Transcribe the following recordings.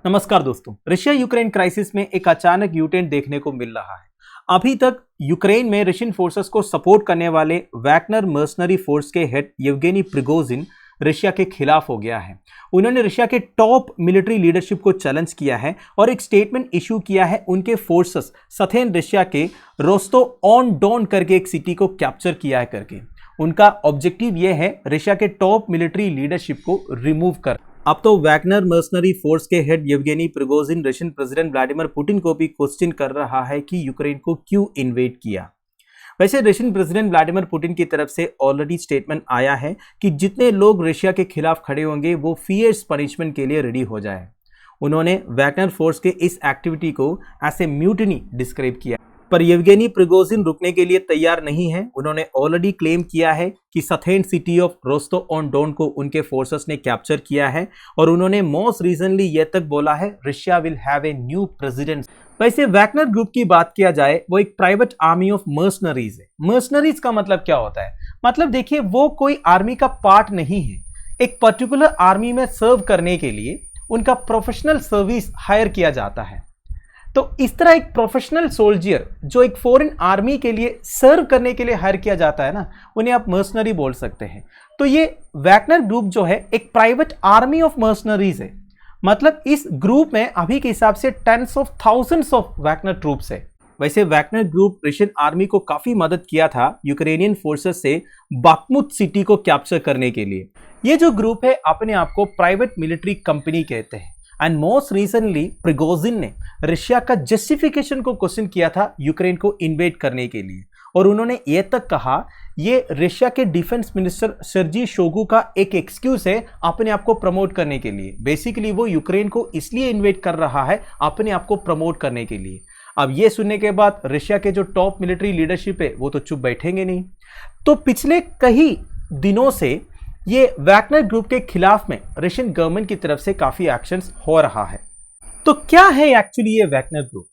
नमस्कार दोस्तों। Russia Ukraine crisis में एक अचानक यूटर्न देखने को मिल रहा है। अभी तक यूक्रेन में रशियन फोर्सेस को सपोर्ट करने वाले वैगनर मर्सनरी फोर्स के हेड येवगेनी प्रिगोजिन रशिया के खिलाफ हो गया है। उन्होंने रशिया के टॉप मिलिट्री लीडरशिप को चैलेंज किया है और एक स्टेटमेंट इशू किया है उनके फोर्सेस सथेन रशिया के रोस्टोव ऑन डॉन करके एक सिटी को कैप्चर किया है करके। उनका ऑब्जेक्टिव यह है रशिया के टॉप मिलिट्री लीडरशिप को रिमूव कर। अब तो वैगनर मर्सनरी फोर्स के head Yevgeny Prigozhin Russian president Vladimir Putin को भी क्वेश्चन कर रहा है कि यूक्रेन को क्यों इन्वेड किया। वैसे रशियन प्रेसिडेंट व्लादिमीर पुतिन की तरफ से ऑलरेडी स्टेटमेंट आया है कि जितने लोग रशिया के खिलाफ खड़े होंगे वो फियर्स पनिशमेंट के लिए रेडी हो जाए। उन्होंने वैगनर फोर्स के इस एक्टिविटी को एज ए म्यूटिनी डिस्क्राइब किया, पर येवगेनी प्रिगोजिन रुकने के लिए तैयार नहीं है। उन्होंने ऑलरेडी क्लेम किया है कि southern city of Rostov on Don को उनके फोर्सेस ने कैप्चर किया है और उन्होंने मोस्ट रीसेंटली यह तक बोला है Russia will have a new president. वैसे वैगनर ग्रुप की बात किया जाए वो एक प्राइवेट आर्मी ऑफ मर्सनरीज है। मर्सनरीज का मतलब क्या होता है? मतलब देखिए, वो कोई आर्मी का पार्ट नहीं है। एक पर्टिकुलर आर्मी में सर्व करने के लिए उनका प्रोफेशनल सर्विस हायर किया जाता है। तो इस तरह एक प्रोफेशनल सोल्जियर जो एक फॉरेन आर्मी के लिए सर्व करने के लिए हायर किया जाता है ना, उन्हें आप मर्सनरी बोल सकते हैं। तो ये वैगनर ग्रुप जो है एक प्राइवेट आर्मी ऑफ मर्सनरीज है। मतलब इस ग्रुप में अभी के हिसाब से tens of thousands of Wagner troops है। वैसे वैगनर ग्रुप रशियन आर्मी को काफी मदद किया था यूक्रेनियन फोर्सेस से बाखमुत सिटी को कैप्चर करने के लिए। ये जो ग्रुप है अपने आप को प्राइवेट मिलिट्री कंपनी कहते हैं। एंड मोस्ट रिसेंटली प्रिगोजिन ने रशिया का जस्टिफिकेशन को क्वेश्चन किया था यूक्रेन को इन्वेड करने के लिए, और उन्होंने यह तक कहा यह रशिया के डिफेंस मिनिस्टर सर्जी शोगु का एक एक्सक्यूज है अपने आप को प्रमोट करने के लिए। बेसिकली वो यूक्रेन को इसलिए इन्वेड कर रहा है अपने आप को प्रमोट करने के लिए। अब ये सुनने के बाद रशिया के जो टॉप मिलिट्री लीडरशिप है वो तो चुप बैठेंगे नहीं। तो पिछले कई दिनों से ये वैगनर ग्रुप के खिलाफ में रशियन गवर्नमेंट की तरफ से काफी एक्शंस हो रहा है। तो क्या है एक्चुअली ये वैगनर ग्रुप,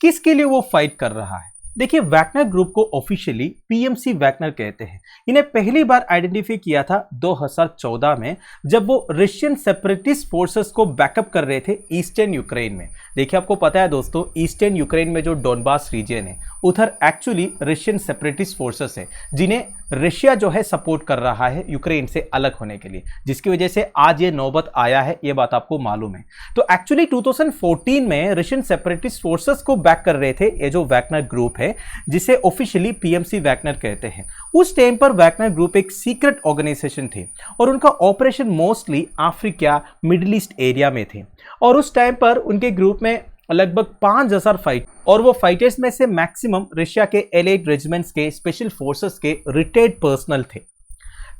किसके लिए वो फाइट कर रहा है? देखिए, वैगनर ग्रुप को ऑफिशियली पीएमसी वैगनर कहते हैं। इन्हें पहली बार आइडेंटिफाई किया था 2014 में, जब वो रशियन सेपरेटिस्ट फोर्सेस को बैकअप कर रहे थे ईस्टर्न यूक्रेन में। देखिए, आपको पता है दोस्तों, ईस्टर्न यूक्रेन में जो डोनबास रीजन है उधर एक्चुअली रशियन सेपरेटिस्ट फोर्सेस है जिन्हें रशिया जो है सपोर्ट कर रहा है यूक्रेन से अलग होने के लिए, जिसकी वजह से आज ये नौबत आया है, ये बात आपको मालूम है। तो एक्चुअली 2014 में रशियन सेपरेटिस्ट फोर्सेस को बैक कर रहे थे ये जो वैगनर ग्रुप है, जिसे ऑफिशियली पीएमसी वैगनर कहते हैं। उस टाइम पर वैगनर ग्रुप एक सीक्रेट ऑर्गेनाइजेशन थे और उनका operation mostly Africa, middle east area में थे। और उस टाइम पर उनके ग्रुप में लगभग 5000 फाइट, और वो फाइटर्स में से मैक्सिमम रशिया के एलाइड रेजिमेंट्स के स्पेशल फोर्सेस के रिटायर्ड पर्सनल थे।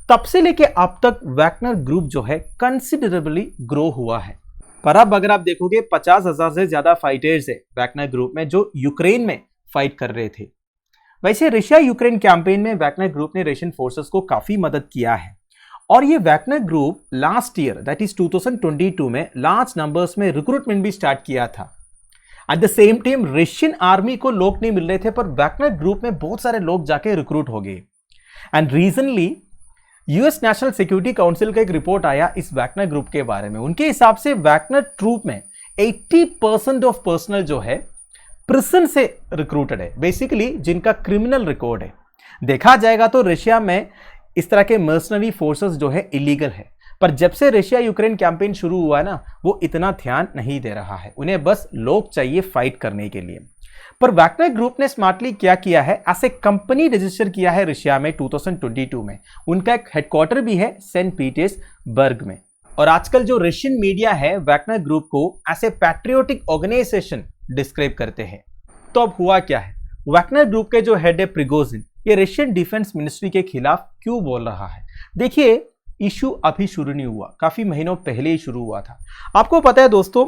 तब से लेके अब तक वैगनर ग्रुप जो है कंसिडरेबली ग्रो हुआ है। पर अब अगर आप देखोगे 50,000 से ज्यादा फाइटर्स है वैगनर ग्रुप में जो यूक्रेन में फाइट कर रहे थे। वैसे रशिया यूक्रेन कैंपेन में वैगनर ग्रुप ने रशियन फोर्सेस को काफी मदद किया है, और ये Wagner group last year that is 2022 में लार्ज नंबर्स में रिक्रूटमेंट भी स्टार्ट किया था। At the same time Russian army को लोग नहीं मिल रहे थे, पर वैगनर ग्रुप में बहुत सारे लोग जाके रिक्रूट हो गए। And recently US national security council का एक रिपोर्ट आया इस वैगनर ग्रुप के बारे में। उनके हिसाब से वैगनर ट्रूप में 80% ऑफ पर्सनल जो है प्रिजन से रिक्रूटेड है, बेसिकली जिनका क्रिमिनल रिकॉर्ड है। देखा जाएगा तो रशिया में इस तरह के मर्सनरी फोर्सेस जो है इलीगल है, पर जब से रशिया यूक्रेन कैंपेन शुरू हुआ है ना, वो इतना ध्यान नहीं दे रहा है। उन्हें बस लोग चाहिए फाइट करने के लिए। पर वैगनर ग्रुप ने स्मार्टली क्या किया है, ऐसे कंपनी रजिस्टर किया है रशिया में 2022 में। उनका एक हेडक्वार्टर भी है सेंट पीटर्सबर्ग में। और आजकल जो रशियन मीडिया है वैगनर ग्रुप को as a patriotic organisation describe करते हैं। तो अब हुआ क्या है, वैगनर ग्रुप के जो हेड है प्रिगोजिन, ये रशियन डिफेंस मिनिस्ट्री के खिलाफ क्यों बोल रहा है? देखिए, इशू अभी शुरू नहीं हुआ, काफी महीनों पहले ही शुरू हुआ था। आपको पता है दोस्तों,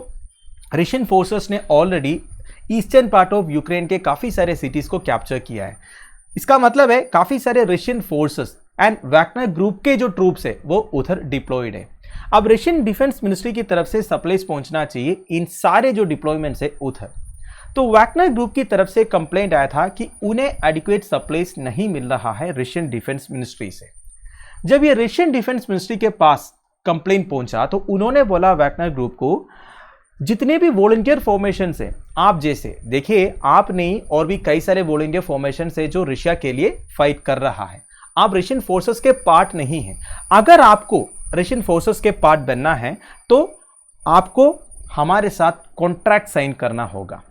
रशियन फोर्सेस ने already eastern part of Ukraine के काफी सारे सिटीज को कैप्चर किया है। इसका मतलब है काफी सारे Russian forces and Wagner group के जो ट्रूप्स है वो उधर डिप्लॉयड है। अब रशियन डिफेंस मिनिस्ट्री की तरफ से सप्लाईज पहुंचना चाहिए इन सारे जो डिप्लॉयमेंट्स है उधर। तो वैगनर ग्रुप की तरफ से कंप्लेंट आया था कि उन्हें एडिक्वेट सप्लाईज नहीं मिल रहा है रशियन डिफेंस मिनिस्ट्री से। जब ये रशियन डिफेंस मिनिस्ट्री के पास कंप्लेंट पहुंचा तो उन्होंने बोला वैगनर ग्रुप को जितने भी वॉलंटियर फॉर्मेशन है, आप जैसे देखिए, आप नहीं और भी कई सारे वॉलंटियर फॉर्मेशन है जो रशिया के लिए फाइट कर रहा है। आप रशियन फोर्सेस के पार्ट नहीं हैं। अगर आपको रशियन फोर्सेस के पार्ट बनना है तो आपको हमारे साथ कॉन्ट्रैक्ट साइन करना होगा।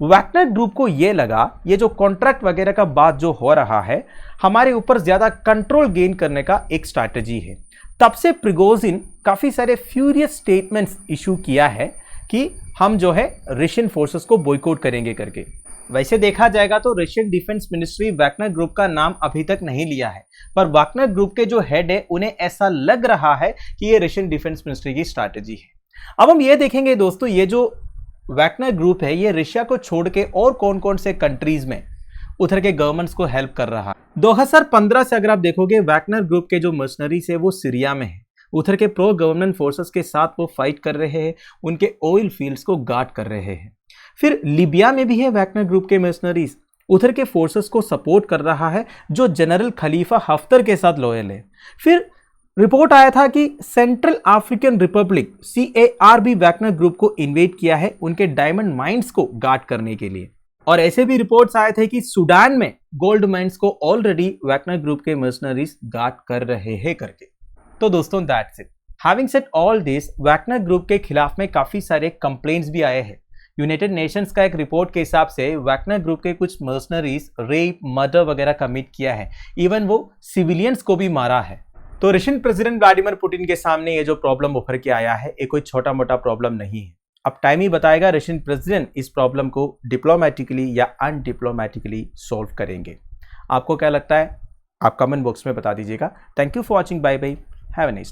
वैगनर ग्रुप को यह लगा ये जो कॉन्ट्रैक्ट वगैरह का बात जो हो रहा है हमारे ऊपर ज्यादा कंट्रोल गेन करने का एक स्ट्रैटेजी है। तब से प्रिगोजिन काफी सारे फ्यूरियस स्टेटमेंट्स इशू किया है कि हम जो है रशियन फोर्सेस को बॉयकॉट करेंगे करके। वैसे देखा जाएगा तो Russian defence ministry Wagner group का नाम अभी तक नहीं लिया है, पर वैगनर ग्रुप के जो हेड है उन्हें ऐसा लग रहा है कि ये रशियन डिफेंस मिनिस्ट्री की स्ट्रैटेजी है। अब हम ये देखेंगे दोस्तों, ये जो वैगनर ग्रुप है ये रशिया को छोड़ के और कौन कौन से कंट्रीज में उधर के गवर्नमेंट्स को हेल्प कर रहा है। 2015 से अगर आप देखोगे वैगनर ग्रुप के जो मर्सनरीज है वो सीरिया में है, उधर के प्रो गवर्नमेंट फोर्सेस के साथ वो फाइट कर रहे हैं, उनके ऑयल फील्ड्स को गार्ड कर रहे हैं। फिर लीबिया में भी है वैगनर ग्रुप के मर्सनरीज, उधर के फोर्सेस को सपोर्ट कर रहा है जो जनरल खलीफा हफ्तर के साथ लॉयल है। फिर रिपोर्ट आया था कि सेंट्रल अफ्रीकन रिपब्लिक CAR भी वैगनर ग्रुप को इन्वेड किया है उनके डायमंड माइंस को गार्ड करने के लिए। और ऐसे भी रिपोर्ट्स आए थे कि सूडान में गोल्ड माइंस को ऑलरेडी वैगनर ग्रुप के मर्सनरीज गार्ड कर रहे हैं करके। तो दोस्तों that's it. Having said all this, Wagner group के खिलाफ में काफी सारे कंप्लेंट्स भी आए हैं। यूनाइटेड नेशंस का एक रिपोर्ट के हिसाब से वैगनर ग्रुप के कुछ मर्सनरीज रेप, मर्डर वगैरह कमिट किया है, इवन वो सिविलियंस को भी मारा है। तो रशियन प्रेसिडेंट व्लादिमीर पुतिन के सामने ये जो प्रॉब्लम उभर के आया है ये कोई छोटा मोटा प्रॉब्लम नहीं है। अब टाइम ही बताएगा रशियन प्रेसिडेंट इस प्रॉब्लम को डिप्लोमेटिकली या अनडिप्लोमेटिकली सॉल्व करेंगे। आपको क्या लगता है आप कमेंट बॉक्स में बता दीजिएगा। Thank you for watching, bye bye, have a nice day.